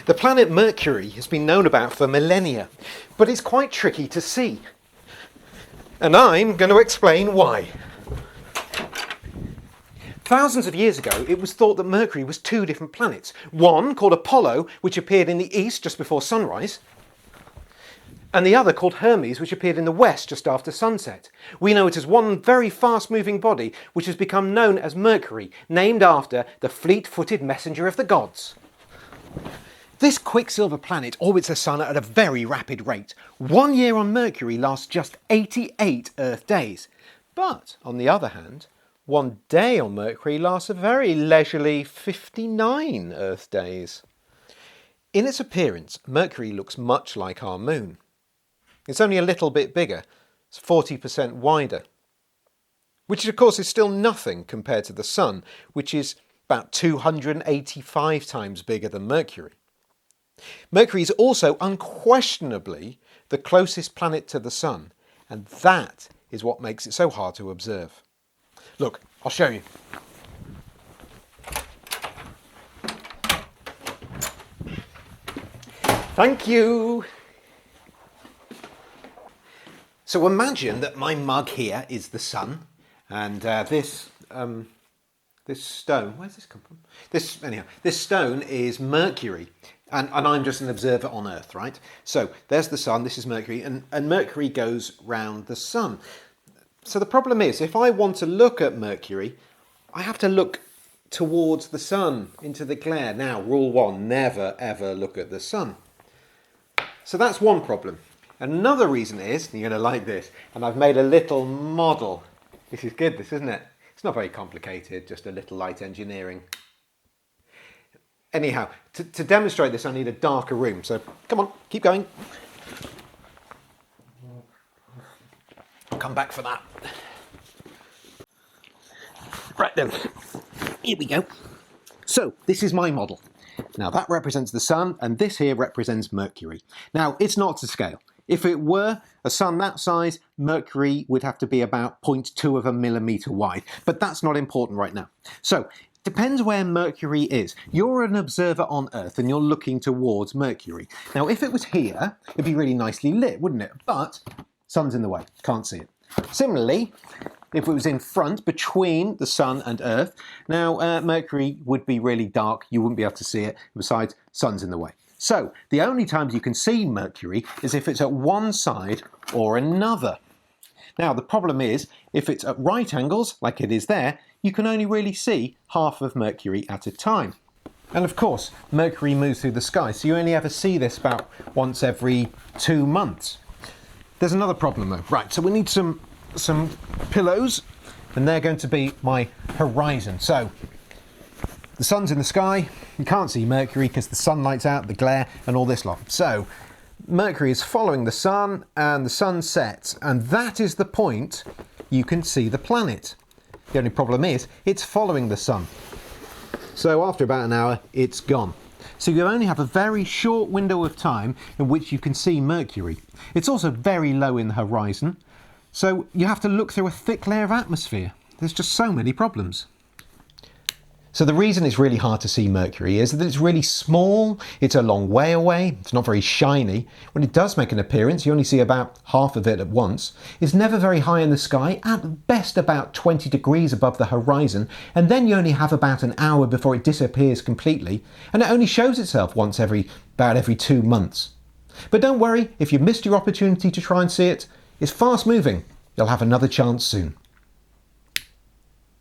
The planet Mercury has been known about for millennia, but it's quite tricky to see. And I'm going to explain why. Thousands of years ago, it was thought that Mercury was two different planets. One called Apollo, which appeared in the east just before sunrise, and the other called Hermes, which appeared in the west just after sunset. We know it as one very fast-moving body, which has become known as Mercury, named after the fleet-footed messenger of the gods. This quicksilver planet orbits the Sun at a very rapid rate. 1 year on Mercury lasts just 88 Earth days. But, on the other hand, 1 day on Mercury lasts a very leisurely 59 Earth days. In its appearance, Mercury looks much like our Moon. It's only a little bit bigger, it's 40% wider, which of course is still nothing compared to the Sun, which is about 285 times bigger than Mercury. Mercury is also unquestionably the closest planet to the Sun, and that is what makes it so hard to observe. Look, I'll show you. Thank you. So imagine that my mug here is the Sun, and this stone, where's this come from? This stone is Mercury, and I'm just an observer on Earth, right? So there's the Sun, this is Mercury, and Mercury goes round the Sun. So the problem is, if I want to look at Mercury, I have to look towards the Sun, into the glare. Now, rule 1, never ever look at the Sun. So that's one problem. Another reason is, you're going to like this, and I've made a little model. This is good, this, isn't it? It's not very complicated, just a little light engineering. Anyhow, to demonstrate this, I need a darker room. So come on, keep going. I'll come back for that. Right then, here we go. So this is my model. Now that represents the Sun, and this here represents Mercury. Now it's not to scale. If it were a Sun that size, Mercury would have to be about 0.2 of a millimetre wide, but that's not important right now. So, depends where Mercury is. You're an observer on Earth and you're looking towards Mercury. Now, if it was here, it'd be really nicely lit, wouldn't it? But, Sun's in the way, can't see it. Similarly, if it was in front, between the Sun and Earth, now Mercury would be really dark, you wouldn't be able to see it, besides, Sun's in the way. So, the only times you can see Mercury is if it's at one side or another. Now, the problem is, if it's at right angles, like it is there, you can only really see half of Mercury at a time. And of course, Mercury moves through the sky, so you only ever see this about once every 2 months. There's another problem though. Right, so we need some pillows, and they're going to be my horizon. So, the Sun's in the sky, you can't see Mercury because the sun lights out, the glare and all this lot. So Mercury is following the Sun and the Sun sets, and that is the point you can see the planet. The only problem is it's following the Sun. So after about an hour it's gone. So you only have a very short window of time in which you can see Mercury. It's also very low in the horizon, so you have to look through a thick layer of atmosphere. There's just so many problems. So the reason it's really hard to see Mercury is that it's really small, it's a long way away, it's not very shiny. When it does make an appearance, you only see about half of it at once. It's never very high in the sky, at best about 20 degrees above the horizon, and then you only have about an hour before it disappears completely, and it only shows itself once about every 2 months. But don't worry, if you missed your opportunity to try and see it, it's fast moving. You'll have another chance soon.